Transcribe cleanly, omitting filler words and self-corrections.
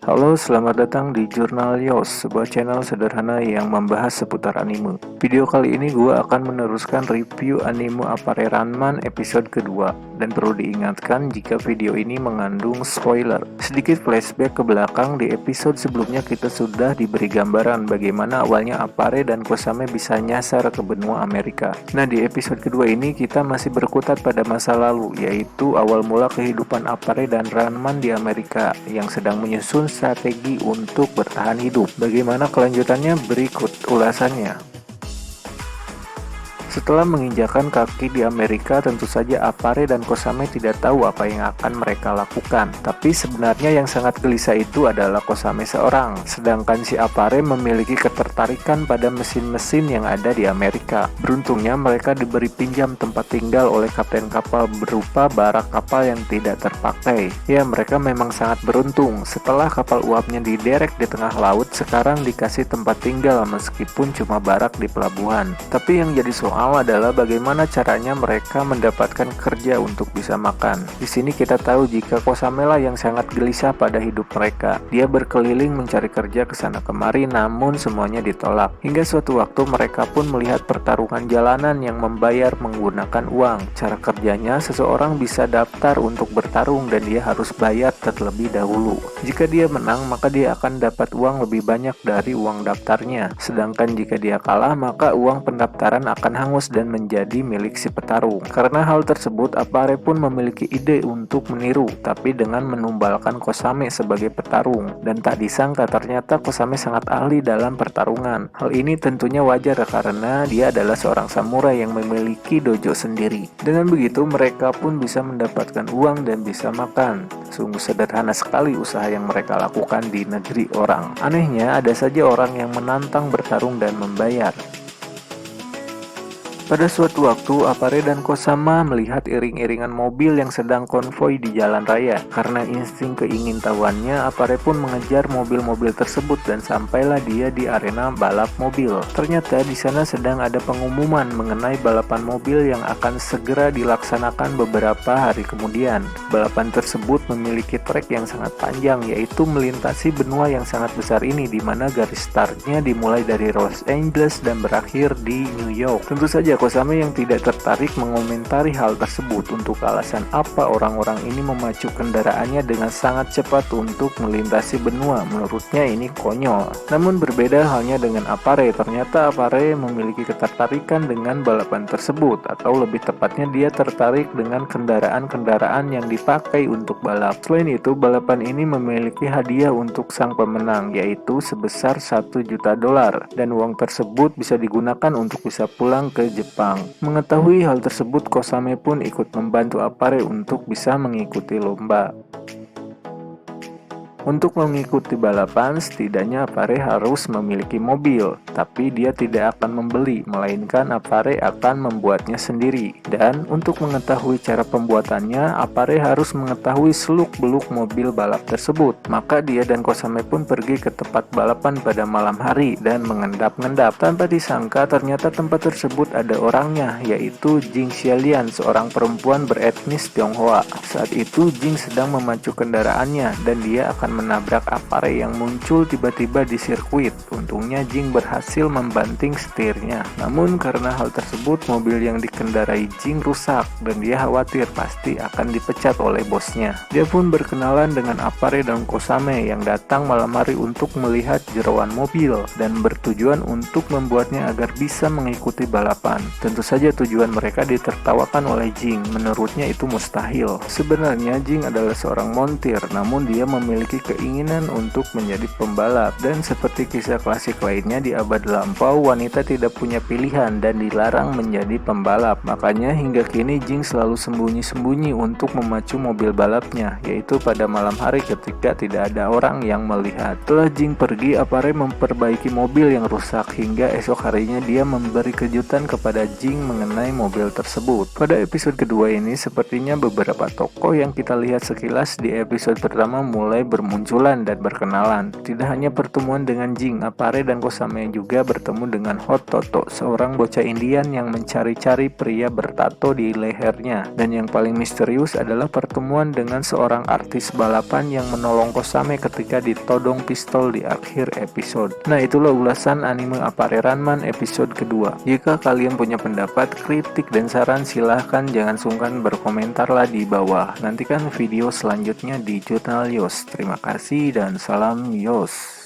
Halo, selamat datang di Jurnal Yos, sebuah channel sederhana yang membahas seputar anime. Video kali ini gue akan meneruskan review anime Appare Ranman episode kedua. Dan perlu diingatkan jika video ini mengandung spoiler. Sedikit flashback ke belakang, di episode sebelumnya kita sudah diberi gambaran bagaimana awalnya Appare dan Kosame bisa nyasar ke benua Amerika. Nah, di episode kedua ini kita masih berkutat pada masa lalu, yaitu awal mula kehidupan Appare dan Ranman di Amerika yang sedang menyusun strategi untuk bertahan hidup. Bagaimana kelanjutannya? Berikut ulasannya. Setelah menginjakan kaki di Amerika, tentu saja Appare dan Kosame tidak tahu apa yang akan mereka lakukan. Tapi sebenarnya yang sangat gelisah itu adalah Kosame seorang, sedangkan si Appare memiliki ketertarikan pada mesin-mesin yang ada di Amerika. Beruntungnya mereka diberi pinjam tempat tinggal oleh kapten kapal berupa barak kapal yang tidak terpakai. Ya, mereka memang sangat beruntung. Setelah kapal uapnya diderek di tengah laut, sekarang dikasih tempat tinggal meskipun cuma barak di pelabuhan. Tapi yang jadi soal adalah bagaimana caranya mereka mendapatkan kerja untuk bisa makan. Di sini kita tahu jika Kosame lah yang sangat gelisah pada hidup mereka. Dia berkeliling mencari kerja ke sana kemari, namun semuanya ditolak. Hingga suatu waktu mereka pun melihat pertarungan jalanan yang membayar menggunakan uang. Cara kerjanya, seseorang bisa daftar untuk bertarung dan dia harus bayar terlebih dahulu. Jika dia menang, maka dia akan dapat uang lebih banyak dari uang daftarnya. Sedangkan jika dia kalah, maka uang pendaftaran akan hangus dan menjadi milik si petarung. Karena hal tersebut, Appare pun memiliki ide untuk meniru, tapi dengan menumbalkan Kosame sebagai petarung. Dan tak disangka ternyata Kosame sangat ahli dalam pertarungan. Hal ini tentunya wajar karena dia adalah seorang samurai yang memiliki dojo sendiri. Dengan begitu mereka pun bisa mendapatkan uang dan bisa makan. Sungguh sederhana sekali usaha yang mereka lakukan di negeri orang. Anehnya, ada saja orang yang menantang bertarung dan membayar. Pada suatu waktu, Appare dan Kosama melihat iring-iringan mobil yang sedang konvoi di jalan raya. Karena insting keingintahuannya, Appare pun mengejar mobil-mobil tersebut dan sampailah dia di arena balap mobil. Ternyata di sana sedang ada pengumuman mengenai balapan mobil yang akan segera dilaksanakan beberapa hari kemudian. Balapan tersebut memiliki trek yang sangat panjang, yaitu melintasi benua yang sangat besar ini, di mana garis startnya dimulai dari Los Angeles dan berakhir di New York. Tentu saja Kosame yang tidak tertarik mengomentari hal tersebut. Untuk alasan apa orang-orang ini memacu kendaraannya dengan sangat cepat untuk melintasi benua? Menurutnya ini konyol. Namun berbeda halnya dengan Appare. Ternyata Appare memiliki ketertarikan dengan balapan tersebut, atau lebih tepatnya dia tertarik dengan kendaraan-kendaraan yang dipakai untuk balap. Selain itu, balapan ini memiliki hadiah untuk sang pemenang, yaitu sebesar $1 juta, dan uang tersebut bisa digunakan untuk bisa pulang ke Jepang. Mengetahui hal tersebut, Kosame pun ikut membantu Appare untuk bisa mengikuti lomba. Untuk mengikuti balapan, setidaknya Appare harus memiliki mobil, tapi dia tidak akan membeli, melainkan Appare akan membuatnya sendiri. Dan untuk mengetahui cara pembuatannya, Appare harus mengetahui seluk-beluk mobil balap tersebut. Maka dia dan Kosame pun pergi ke tempat balapan pada malam hari dan mengendap-endap. Tanpa disangka, ternyata tempat tersebut ada orangnya, yaitu Jing Xialian, seorang perempuan beretnis Tionghoa. Saat itu Jing sedang memacu kendaraannya dan dia akan menabrak Appare yang muncul tiba-tiba di sirkuit. Untungnya Jing berhasil membanting setirnya. Namun karena hal tersebut, mobil yang dikendarai Jing rusak dan dia khawatir pasti akan dipecat oleh bosnya. Dia pun berkenalan dengan Appare dan Kosame yang datang malam hari untuk melihat jeroan mobil dan bertujuan untuk membuatnya agar bisa mengikuti balapan. Tentu saja tujuan mereka ditertawakan oleh Jing. Menurutnya itu mustahil. Sebenarnya Jing adalah seorang montir, namun dia memiliki memiliki keinginan untuk menjadi pembalap. Dan seperti kisah klasik lainnya di abad lampau, wanita tidak punya pilihan dan dilarang menjadi pembalap. Makanya hingga kini Jing selalu sembunyi-sembunyi untuk memacu mobil balapnya, yaitu pada malam hari ketika tidak ada orang yang melihat. Setelah Jing pergi, Apare memperbaiki mobil yang rusak hingga esok harinya dia memberi kejutan kepada Jing mengenai mobil tersebut. Pada episode kedua ini, sepertinya beberapa tokoh yang kita lihat sekilas di episode pertama mulai bermunculan dan berkenalan. Tidak hanya pertemuan dengan Jing, Apare dan Kosame juga bertemu dengan Hot Toto, seorang bocah Indian yang mencari-cari pria bertato di lehernya. Dan yang paling misterius adalah pertemuan dengan seorang artis balapan yang menolong Kosame ketika ditodong pistol di akhir episode. Nah, itulah ulasan anime Apare Ranman episode kedua. Jika kalian punya pendapat, kritik, dan saran, silahkan jangan sungkan berkomentarlah di bawah. Nantikan video selanjutnya di Jurnal Yos. Terima kasih dan salam Yos.